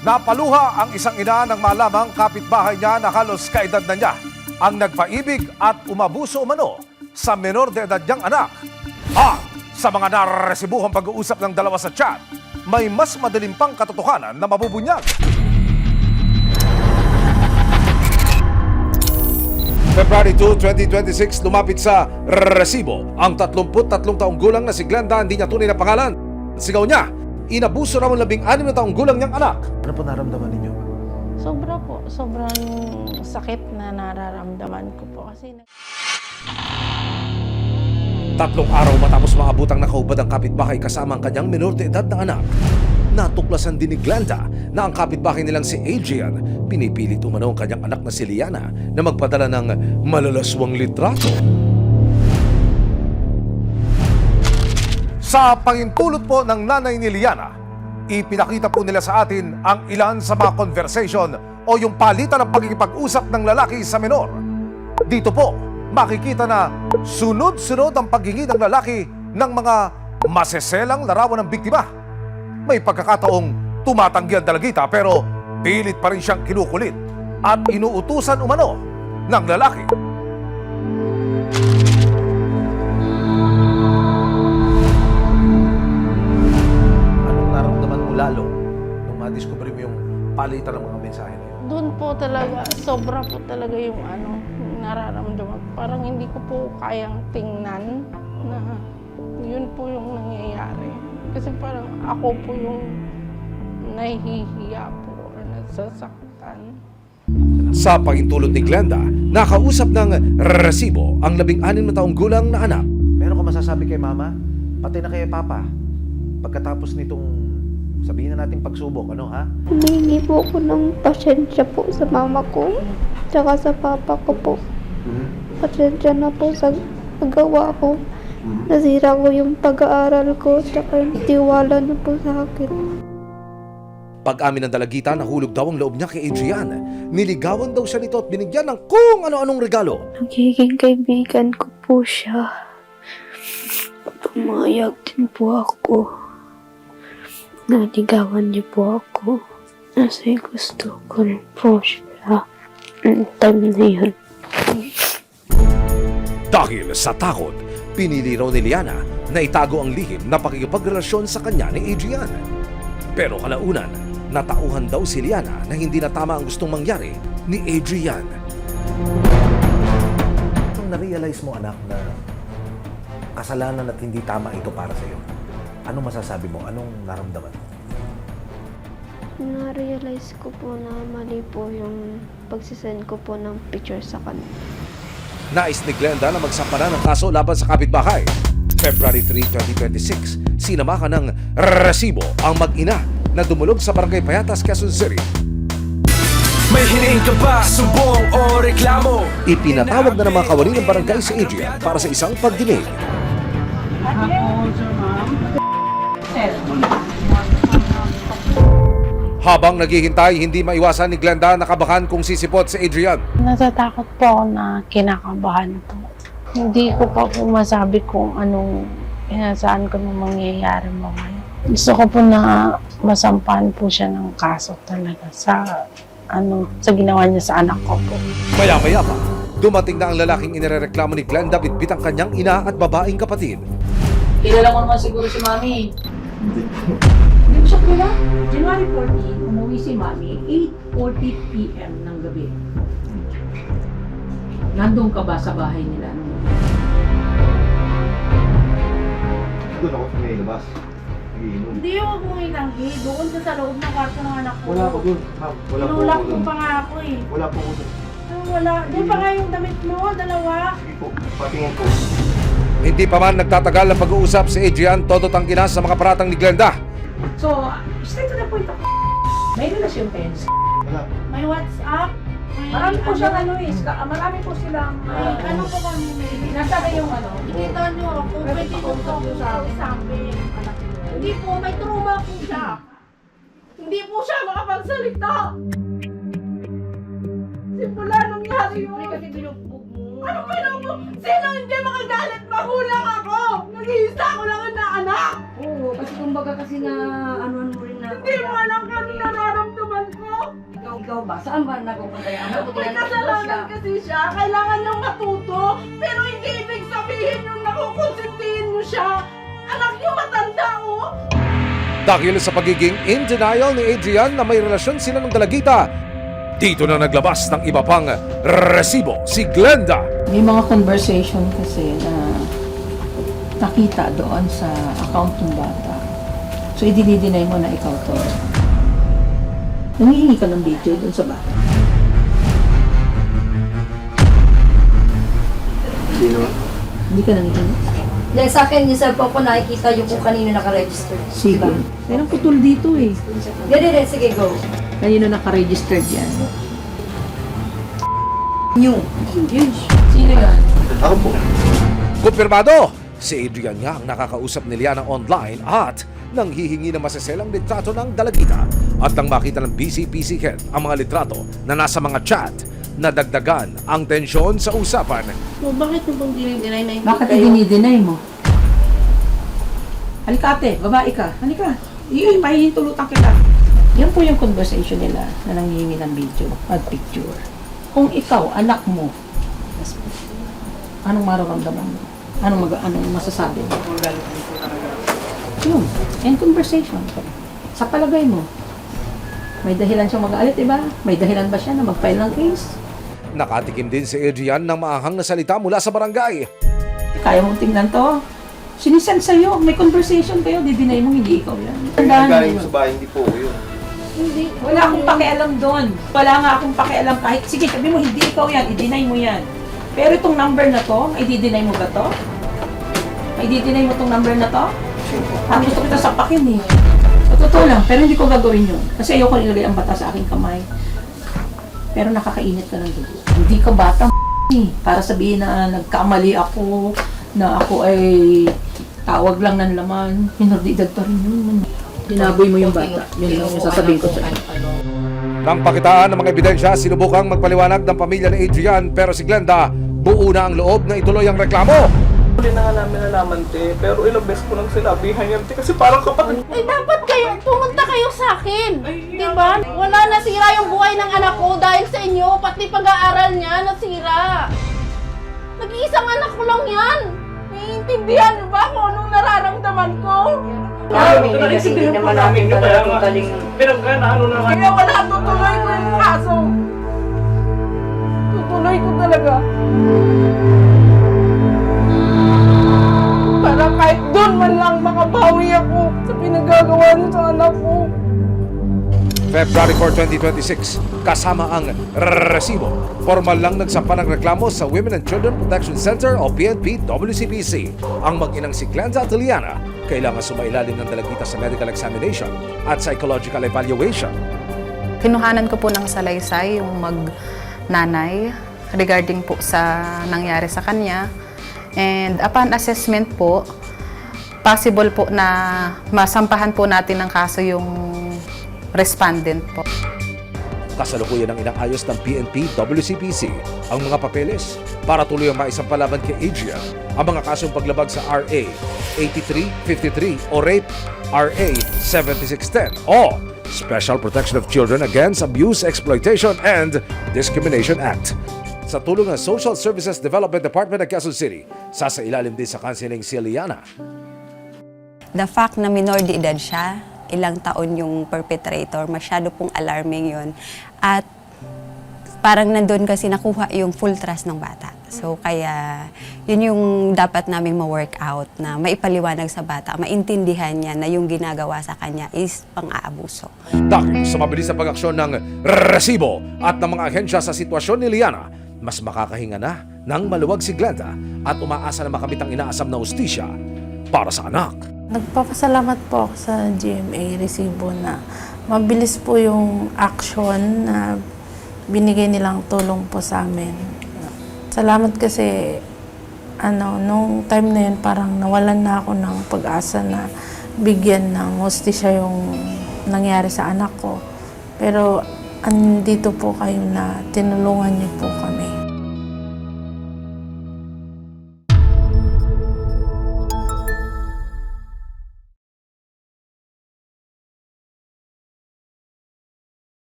Napaluha ang isang ina ng malamang kapitbahay niya na halos kaedad na niya ang nagpaibig at umabuso umano sa menor de edad niyang anak. At sa mga naresibuhang pag-uusap ng dalawa sa chat, may mas madaling pang katotohanan na mabubunyag. February 2, 2026, lumapit sa resibo ang 33 taong gulang na si Glenda, hindi niya tunay na pangalan. Sigaw niya, inabuso raw ang 16 na taong gulang niyang anak. Ano po naramdaman ninyo? Sobra po. Sobrang sakit na nararamdaman ko po kasi... 3 araw matapos maabutang nakaubad ang kapitbahay kasama ang kanyang menor de edad na anak. Natuklasan din ni Glenda na ang kapitbahay nilang si Adrian pinipilit umano ang kanyang anak na si Liana na magpadala ng malalaswang litrato. Sa pangintulot po ng nanay ni Liana, ipinakita po nila sa atin ang ilan sa mga conversation o yung palitan ng pagkikipag-usap ng lalaki sa menor. Dito po, makikita na sunod-sunod ang paghingi ng lalaki ng mga maseselang larawan ng biktima. May pagkakataong tumatanggi ang dalagita pero pilit pa rin siyang kinukulit at inuutusan umano ng lalaki. Anong naramdaman mo lalo nung madiscover mo yung palitan ng mga mensahe na yun? Doon po talaga, sobra po talaga yung nararamdaman. Parang hindi ko po kayang tingnan na yun po yung nangyayari. Kasi parang ako po yung nahihiya po or nasasaktan. Sa pagintulot ni Glenda, nakausap ng resibo ang 16 na taong gulang na anak. Meron ka masasabi kay mama? Pati na kay papa? Pagkatapos nitong sabihin na nating pagsubok, ano ha? Humingi po ako ng pasensya po sa mama ko, tsaka sa papa ko po. Pasensya na po sa paggawa ko. Nasira ko yung pag-aaral ko, tsaka yung tiwala na po sa akin. Pag-amin ng dalagita, nahulog daw ang loob niya kay Adrian. Niligawan daw siya nito at binigyan ng kung ano-anong regalo. Nagiging kaibigan ko po siya. Pumayag din po ako. Naligawan niyo po ako. Kasi gusto ko rin po siya. Ang time na yun. Dahil sa takot, pinili raw ni Liana na itago ang lihim na pakikipagrelasyon sa kanya ni Adrian. Pero kalaunan, natauhan daw si Liana na hindi na tama ang gustong mangyari ni Adrian. Kung na-realize mo anak na kasalanan at hindi tama ito para sa iyo, anong masasabi mo? Anong naramdaman mo? Na-realize ko po na mali po yung pagsisend ko po ng picture sa kanya. Nais ni Glenda na magsampanan ng kaso laban sa kapitbahay. February 3, 2026, sinamakan ng resibo ang mag-ina na dumulog sa Barangay Payatas, Quezon City. May hiniing ka ba, sumbong o reklamo? Ipinatawag na ng mga kawani ng barangay si Adrian para sa isang pagdinig. Habang naghihintay, hindi maiwasan ni Glenda na kabahan kung sisipot si Adrian. Natatakot po ako na kinakabahan po. Hindi ko pa po masabi kung anong saan ko nung mangyayari mo ngayon. Gusto ko po na masampahan po siya ng kaso talaga sa ginawa niya sa anak ko po. Maya-maya pa, dumating na ang lalaking inirereklamo ni Glenda bitbit ang kanyang ina at babaeng kapatid. Kilala mo naman siguro si Mami. Hindi mo siya kilala? January 14, umuwi si Mami, 8:40 p.m. ng gabi. Nandun ka ba sa bahay nila? Doon ako sa may labas. Nagiinom. Hindi ako bumilanggi. Doon sa loob ng kwarto ng anak ko. Wala ako doon. Ma'am, wala po Tinulak ako mo doon. pa nga ako eh. Wala po ako doon. Wala. Di pa nga yung damit mo, dalawa. Sige po, patingin po. Hindi pa man nagtatagal ang pag-uusap si Adrian, todo tangkina sa mga paratang ni Glenda. So, straight to the point ako. May relasyon kayo. Wala. May WhatsApp. May Marami po siyang marami po silang... May ano po kami. Nasaan na yung ano? Ikita nyo ako. Pwede ko po sabi. Hindi po, may trauma po siya. Hindi po siya makapagsalita. Simula nangyari yun. Siyempre kasi binugbog mo. Ano pinag-mo? Sino hindi makagalit? Mahulang ako! Nag-iisa ko lang na anak! Oo, kasi kumbaga kasi na ano mo rin na... Hindi mo alam kung ano nararamdaman ikaw ba? Saan ba napupunta yung anak mo? May kasalanan kasi siya. Kailangan niyang matuto. Pero hindi ibig sabihin yung nakukonsintihin mo siya. Anak niyo matanda, oh. Dahil sa pagiging in denial ni Adrian na may relasyon sila ng dalagita, dito na naglabas ng iba pang resibo si Glenda. May mga conversation kasi na nakita doon sa account ng bata. So, i-deny mo na ikaw to. Nangihingi ka ng video doon sa bata. Hindi ka nangihingi? Dahil sa akin, yung cellphone ko nakikita yung kung kanino nakaregister. Sige. Merong putol dito eh. Hindi, sige, go. Kanino nakaregistered yan? New. Sino yan? Ako po. Kumpirmado, si Adrian nga ang nakakausap ni Liana online at nang hihingi ng maseselang litrato ng dalagita at nang makita ng busy head ang mga litrato na nasa mga chat, nadagdagan ang tensyon sa usapan. So, bakit mo bang dinay na Bakit i-deny mo? Halika ate, babae ka. Halika. Pahihintulutan kita. Yan po yung conversation nila na nanghihingi ng video at picture. Kung ikaw, anak mo, anong mararamdaman mo? Anong masasabi mo? Yun. End conversation. Sa palagay mo, may dahilan siyang mag-aalit, diba? May dahilan ba siya na mag-file ng case? Nakatikim din si Adrian ng maanghang na salita mula sa barangay. Kaya mong tingnan to? Sinisend sa'yo, may conversation kayo, di-deny mo, hindi ikaw yan. Galing sa bahay, hindi po ako yun. Wala akong pakialam doon. Wala nga akong pakialam kahit, sige, sabi mo, hindi ikaw yan, i-deny mo yan. Pero itong number na to, may di-deny mo ba to? May di-deny mo itong number na to? Gusto kita sapakin eh. Sa totoo lang, pero hindi ko gagawin yun. Kasi ayoko nilagay ang bata sa aking kamay. Pero nakakainit ka ng dugo. Hindi ka bata para sabihin na nagkamali ako, na ako ay tawag lang ng laman. Minor de edad pa rin yun. Dinaboy mo yung bata. Yun lang yung sasabihin ko sa'yo. Nang pakitaan ng mga ebidensya, sinubukang magpaliwanag ng pamilya ni Adrian pero si Glenda buo na ang loob na ituloy ang reklamo. Huli na nga namin nalaman, te. Pero ilang beses ko nang sinabihan yan, te. Kasi parang kapatid. Ay, dapat kayo, pumunta kayo sa akin. Diba? Wala nasira yung buhay ng anak ko dahil sa inyo. Pati pag-aaral niya, nasira. Nag-iisang anak ko lang yan. Naiintindihan niyo ba kung anong nararamdaman ko? Kasi hindi naman namin talaga totaling... Pinagkanaano na nga. Kaya wala, tutuloy ko yung kaso. Tutuloy ko talaga. Para kahit doon man lang makabawi ako sa pinagagawa niyo sa anak ko. February 4, 2026, kasama ang resibo. Formal lang nagsampa ng reklamo sa Women and Children Protection Center o PNP WCPC. Ang mag-inang si Glenda at Liana kailangan sumailalim ng dalagita sa medical examination at psychological evaluation. Kinuhanan ko po ng salaysay yung mag-nanay regarding po sa nangyari sa kanya. And upon assessment po, possible po na masampahan po natin ng kaso yung respondent po. Kasalukuyan ang inaayos ng PNP WCPC ang mga papeles para tuloy ang maisampalaban kay Adrian ang mga kasong paglabag sa RA 8353 o Rape RA 7610 o Special Protection of Children Against Abuse, Exploitation and Discrimination Act. Sa tulong ng Social Services Development Department ng Quezon City, sasailalim din sa counseling si Liana. The fact na minor de edad siya, ilang taon yung perpetrator, masyado pong alarming yun. At parang nandun kasi nakuha yung full trust ng bata. So kaya yun yung dapat naming ma-work out na maipaliwanag sa bata, maintindihan niya na yung ginagawa sa kanya is pang-aabuso. Dahil sa mabilis na pag-aksyon ng resibo at ng mga ahensya sa sitwasyon ni Liana, mas makakahinga na ng maluwag si Glenda at umaasa na makamit ang inaasam na hustisya para sa anak. Nagpapasalamat po ako sa GMA Resibo na mabilis po yung action na binigay nilang tulong po sa amin. Salamat kasi nung time na yun parang nawalan na ako ng pag-asa na bigyan ng hustisya yung nangyari sa anak ko. Pero andito po kayo na tinulungan niyo po kami.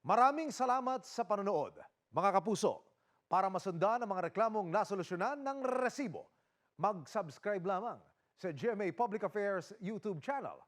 Maraming salamat sa panonood, mga kapuso. Para masundan ang mga reklamong nasolusyonan ng resibo, mag-subscribe lamang sa GMA Public Affairs YouTube channel